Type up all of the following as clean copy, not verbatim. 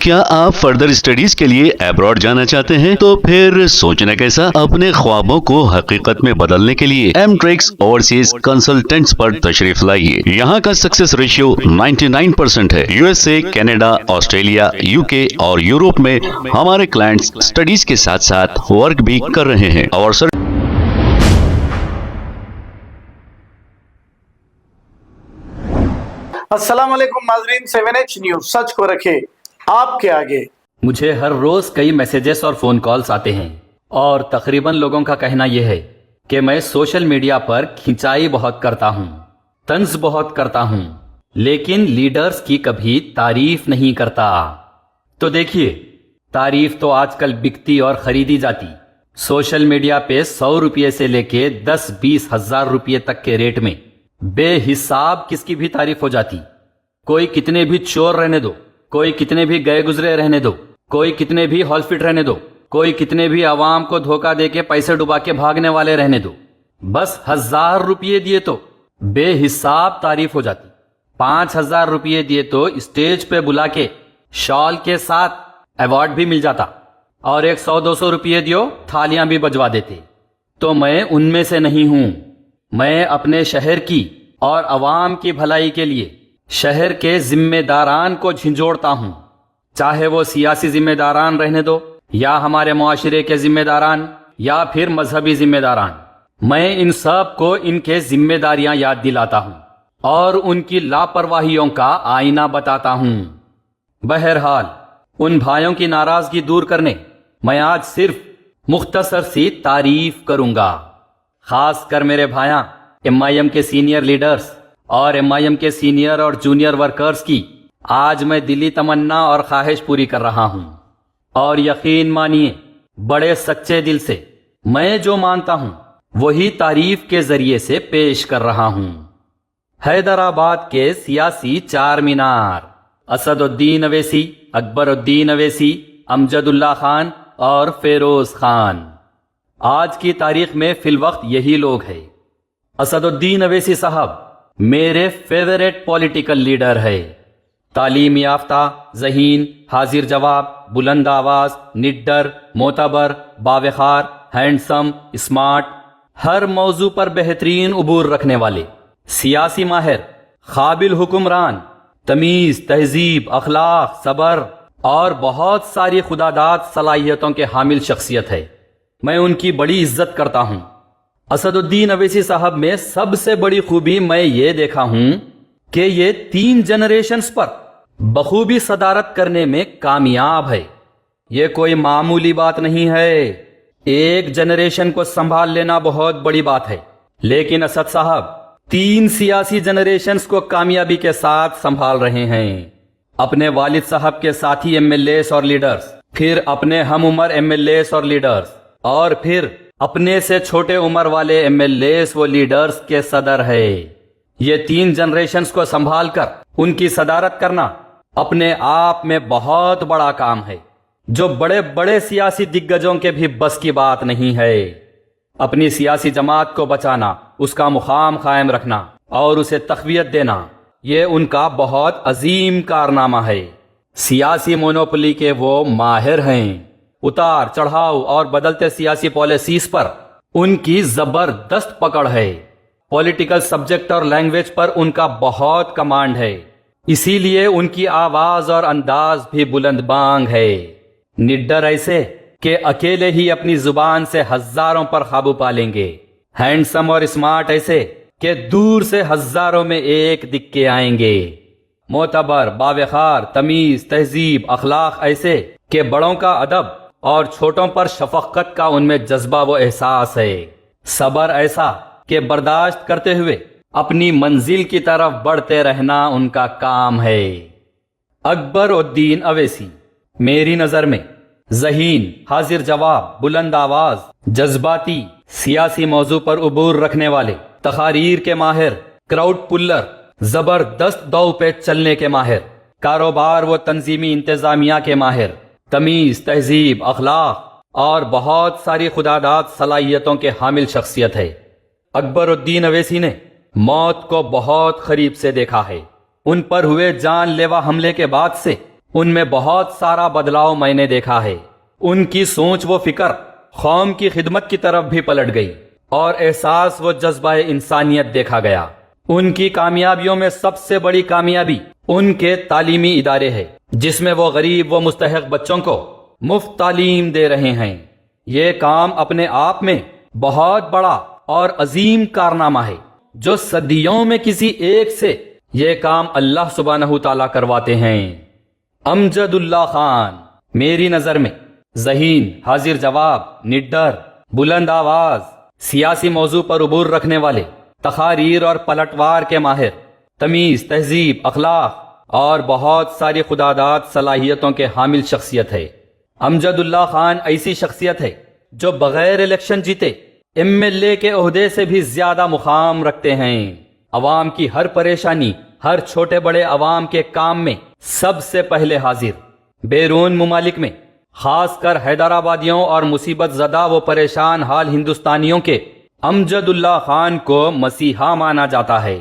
کیا آپ further studies کے لیے ابراڈ جانا چاہتے ہیں؟ تو پھر سوچنا کیسا، اپنے خوابوں کو حقیقت میں بدلنے کے لیے ایم ٹریکس اوورسیز کنسلٹنٹس پر تشریف لائیے۔ یہاں کا سکسیس ریشیو 99% ہے۔ U S A, Canada, Australia, you کے اور یورپ میں ہمارے کلائنٹس اسٹڈیز کے ساتھ ساتھ ورک بھی کر رہے ہیں اور السلام علیکم ناظرین، 7H نیوز سچ کو رکھے آپ کے آگے۔ مجھے ہر روز کئی میسیجز اور فون کالز آتے ہیں اور تقریباً لوگوں کا کہنا یہ ہے کہ میں سوشل میڈیا پر کھنچائی بہت کرتا ہوں، طنز بہت کرتا ہوں، لیکن لیڈرز کی کبھی تعریف نہیں کرتا۔ تو دیکھیے، تعریف تو آج کل بکتی اور خریدی جاتی۔ سوشل میڈیا پہ 100 روپے سے لے کے 10-20 ہزار روپے تک کے ریٹ میں بے حساب کس کی بھی تعریف ہو جاتی۔ کوئی کتنے بھی چور رہنے دو، کوئی کتنے بھی گئے گزرے رہنے دو، کوئی کتنے بھی ہال فٹ رہنے دو، کوئی کتنے بھی عوام کو دھوکہ دے کے پیسے ڈبا کے بھاگنے والے رہنے دو، بس 1000 روپے دیے تو بے حساب تعریف ہو جاتی۔ 5000 روپے دیے تو اسٹیج پہ بلا کے شال کے ساتھ ایوارڈ بھی مل جاتا، اور 100-200 روپے دیو تھالیاں بھی بجوا دیتے۔ تو میں ان میں سے نہیں ہوں۔ میں اپنے شہر کی اور عوام کی بھلائی کے لیے شہر کے ذمہ داران کو جھنجھوڑتا ہوں، چاہے وہ سیاسی ذمہ داران رہنے دو، یا ہمارے معاشرے کے ذمہ داران، یا پھر مذہبی ذمہ داران۔ میں ان سب کو ان کے ذمہ داریاں یاد دلاتا ہوں اور ان کی لاپرواہیوں کا آئینہ بتاتا ہوں۔ بہرحال ان بھائیوں کی ناراضگی دور کرنے میں آج صرف مختصر سی تعریف کروں گا، خاص کر میرے بھائیاں MIM کے سینئر لیڈرز اور MIM کے سینئر اور جونیئر ورکرز کی آج میں دلی تمنا اور خواہش پوری کر رہا ہوں، اور یقین مانیے بڑے سچے دل سے میں جو مانتا ہوں وہی تعریف کے ذریعے سے پیش کر رہا ہوں۔ حیدرآباد کے سیاسی چار مینار، اسد الدین اویسی، اکبر الدین اویسی، امجد اللہ خان اور فیروز خان، آج کی تاریخ میں فی الوقت یہی لوگ ہیں۔ اسد الدین اویسی صاحب میرے فیورٹ پولیٹیکل لیڈر ہے۔ تعلیم یافتہ، ذہین، حاضر جواب، بلند آواز، نڈر، معتبر، باوقار، ہینڈسم، اسمارٹ، ہر موضوع پر بہترین عبور رکھنے والے، سیاسی ماہر، قابل حکمران، تمیز، تہذیب، اخلاق، صبر اور بہت ساری خداداد صلاحیتوں کے حامل شخصیت ہے۔ میں ان کی بڑی عزت کرتا ہوں۔ اسد الدین اویسی صاحب میں سب سے بڑی خوبی میں یہ دیکھا ہوں کہ یہ 3 جنریشنز پر بخوبی صدارت کرنے میں کامیاب ہے۔ یہ کوئی معمولی بات نہیں ہے، ایک جنریشن کو سنبھال لینا بہت بڑی بات ہے، لیکن اسد صاحب 3 سیاسی جنریشنز کو کامیابی کے ساتھ سنبھال رہے ہیں۔ اپنے والد صاحب کے ساتھی MLAs اور لیڈرز، پھر اپنے ہم عمر MLAs اور لیڈرز، اور پھر اپنے سے چھوٹے عمر والے MLAs و لیڈرز کے صدر ہے۔ یہ 3 جنریشنز کو سنبھال کر ان کی صدارت کرنا اپنے آپ میں بہت بڑا کام ہے، جو بڑے بڑے سیاسی دگجوں کے بھی بس کی بات نہیں ہے۔ اپنی سیاسی جماعت کو بچانا، اس کا مقام قائم رکھنا اور اسے تقویت دینا، یہ ان کا بہت عظیم کارنامہ ہے۔ سیاسی مونوپولی کے وہ ماہر ہیں۔ اتار چڑھاؤ اور بدلتے سیاسی پالیسیز پر ان کی زبردست پکڑ ہے۔ پولیٹیکل سبجیکٹ اور لینگویج پر ان کا بہت کمانڈ ہے، اسی لیے ان کی آواز اور انداز بھی بلند بانگ ہے۔ نڈر ایسے کہ اکیلے ہی اپنی زبان سے ہزاروں پر قابو پا لیں گے۔ ہینڈسم اور اسمارٹ ایسے کہ دور سے ہزاروں میں ایک دکھ کے آئیں گے۔ معتبر، باوقار، تمیز، تہذیب، اخلاق ایسے کہ بڑوں کا ادب اور چھوٹوں پر شفقت کا ان میں جذبہ و احساس ہے۔ صبر ایسا کہ برداشت کرتے ہوئے اپنی منزل کی طرف بڑھتے رہنا ان کا کام ہے۔ اکبر الدین اویسی میری نظر میں ذہین، حاضر جواب، بلند آواز، جذباتی، سیاسی موضوع پر عبور رکھنے والے، تقاریر کے ماہر، کراؤڈ پلر، زبردست دو پہ چلنے کے ماہر، کاروبار و تنظیمی انتظامیہ کے ماہر، تمیز، تہذیب، اخلاق اور بہت ساری خداداد صلاحیتوں کے حامل شخصیت ہے۔ اکبر الدین اویسی نے موت کو بہت قریب سے دیکھا ہے۔ ان پر ہوئے جان لیوا حملے کے بعد سے ان میں بہت سارا بدلاؤ میں نے دیکھا ہے. ان کی سوچ و فکر قوم کی خدمت کی طرف بھی پلٹ گئی اور احساس و جذبہ انسانیت دیکھا گیا. ان کی کامیابیوں میں سب سے بڑی کامیابی ان کے تعلیمی ادارے ہے جس میں وہ غریب و مستحق بچوں کو مفت تعلیم دے رہے ہیں. یہ کام اپنے آپ میں بہت بڑا اور عظیم کارنامہ ہے جو صدیوں میں کسی ایک سے یہ کام اللہ سبحانہ تعالیٰ کرواتے ہیں. امجد اللہ خان میری نظر میں ذہین، حاضر جواب، نڈر، بلند آواز، سیاسی موضوع پر عبور رکھنے والے، تقاریر اور پلٹوار کے ماہر، تمیز، تہذیب، اخلاق اور بہت ساری خداداد صلاحیتوں کے حامل شخصیت ہے. امجد اللہ خان ایسی شخصیت ہے جو بغیر الیکشن جیتے MLA کے عہدے سے بھی زیادہ مقام رکھتے ہیں. عوام کی ہر پریشانی، ہر چھوٹے بڑے عوام کے کام میں سب سے پہلے حاضر. بیرون ممالک میں خاص کر حیدرآبادیوں اور مصیبت زدہ و پریشان حال ہندوستانیوں کے امجد اللہ خان کو مسیحا مانا جاتا ہے.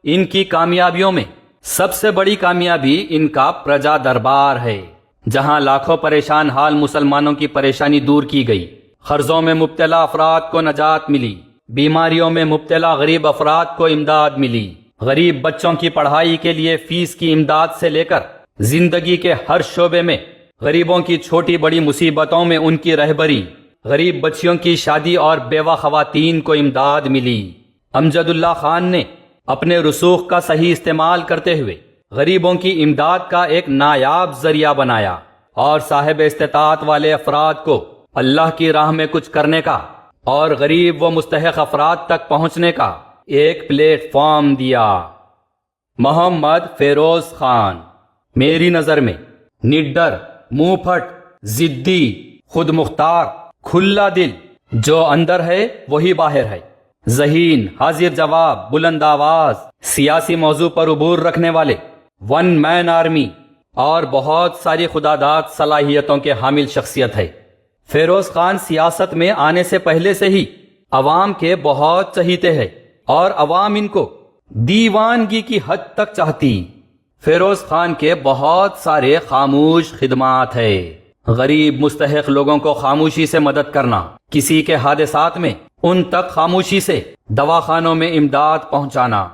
ان کی کامیابیوں میں سب سے بڑی کامیابی ان کا پرجا دربار ہے جہاں لاکھوں پریشان حال مسلمانوں کی پریشانی دور کی گئی، قرضوں میں مبتلا افراد کو نجات ملی، بیماریوں میں مبتلا غریب افراد کو امداد ملی، غریب بچوں کی پڑھائی کے لیے فیس کی امداد سے لے کر زندگی کے ہر شعبے میں غریبوں کی چھوٹی بڑی مصیبتوں میں ان کی رہبری، غریب بچیوں کی شادی اور بیوہ خواتین کو امداد ملی. امجد اللہ خان نے اپنے رسوخ کا صحیح استعمال کرتے ہوئے غریبوں کی امداد کا ایک نایاب ذریعہ بنایا اور صاحب استطاعت والے افراد کو اللہ کی راہ میں کچھ کرنے کا اور غریب و مستحق افراد تک پہنچنے کا ایک پلیٹ فارم دیا. محمد فیروز خان میری نظر میں نڈر، منہ پھٹ، ضدی، خود مختار، کھلا دل، جو اندر ہے وہی باہر ہے، ذہین، حاضر جواب، بلند آواز، سیاسی موضوع پر عبور رکھنے والے، ون مین آرمی اور بہت ساری خداداد صلاحیتوں کے حامل شخصیت ہے. فیروز خان سیاست میں آنے سے پہلے سے ہی عوام کے بہت چہیتے ہیں اور عوام ان کو دیوانگی کی حد تک چاہتی. فیروز خان کے بہت سارے خاموش خدمات ہے. غریب مستحق لوگوں کو خاموشی سے مدد کرنا، کسی کے حادثات میں ان تک خاموشی سے دواخانوں میں امداد پہنچانا،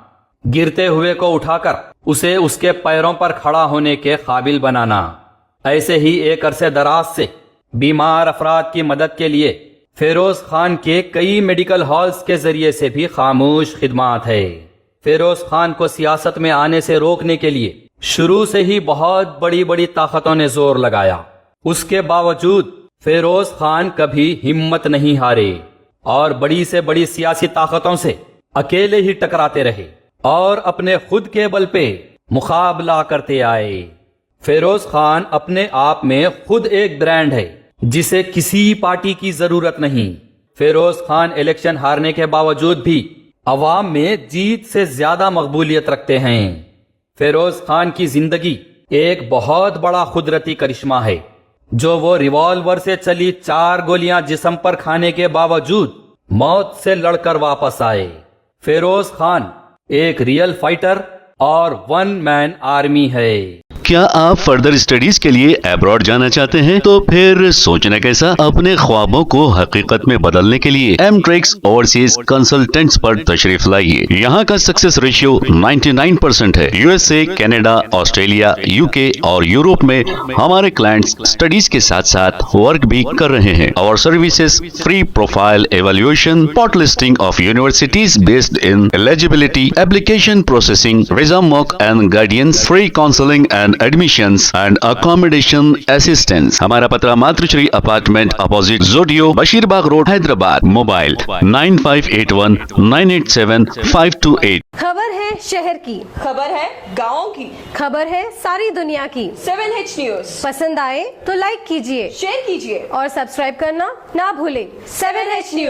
گرتے ہوئے کو اٹھا کر اسے اس کے پیروں پر کھڑا ہونے کے قابل بنانا. ایسے ہی ایک عرصے دراز سے بیمار افراد کی مدد کے لیے فیروز خان کے کئی میڈیکل ہالز کے ذریعے سے بھی خاموش خدمات ہے. فیروز خان کو سیاست میں آنے سے روکنے کے لیے شروع سے ہی بہت بڑی بڑی طاقتوں نے زور لگایا. اس کے باوجود فیروز خان کبھی ہمت نہیں ہارے اور بڑی سے بڑی سیاسی طاقتوں سے اکیلے ہی ٹکراتے رہے اور اپنے خود کے بل پہ مقابلہ کرتے آئے. فیروز خان اپنے آپ میں خود ایک برانڈ ہے جسے کسی پارٹی کی ضرورت نہیں. فیروز خان الیکشن ہارنے کے باوجود بھی عوام میں جیت سے زیادہ مقبولیت رکھتے ہیں. فیروز خان کی زندگی ایک بہت بڑا قدرتی کرشمہ ہے جو وہ ریوالور سے چلی 4 گولیاں جسم پر کھانے کے باوجود موت سے لڑ کر واپس آئے. فیروز خان ایک ریئل فائٹر اور ون مین آرمی ہے. کیا آپ فردر اسٹڈیز کے لیے ابراڈ جانا چاہتے ہیں؟ تو پھر سوچنا کیسا؟ اپنے خوابوں کو حقیقت میں بدلنے کے لیے ایم ٹریکس اوورسیز کنسلٹنٹس پر تشریف لائیے. یہاں کا سکسیس ریشیو 99% ہے. USA، کینیڈا، آسٹریلیا، UK اور یورپ میں ہمارے کلائنٹس اسٹڈیز کے ساتھ ساتھ ورک بھی کر رہے ہیں. اور services free profile evaluation, part listing of universities based in eligibility, application processing, visa موک and guidance, free counselling and admissions and accommodation assistance. ہمارا پتہ ماتر شری اپارٹمنٹ اپوزٹ زوڈیو، بشیر باغ روڈ، حیدرآباد. موبائل 9581987528. خبر ہے شہر کی، خبر ہے گاؤں کی، خبر ہے ساری دنیا کی. 7H نیوز پسند آئے تو لائک کیجئے، شیئر کیجیے اور سبسکرائب کرنا نہ بھولیں. 7H news.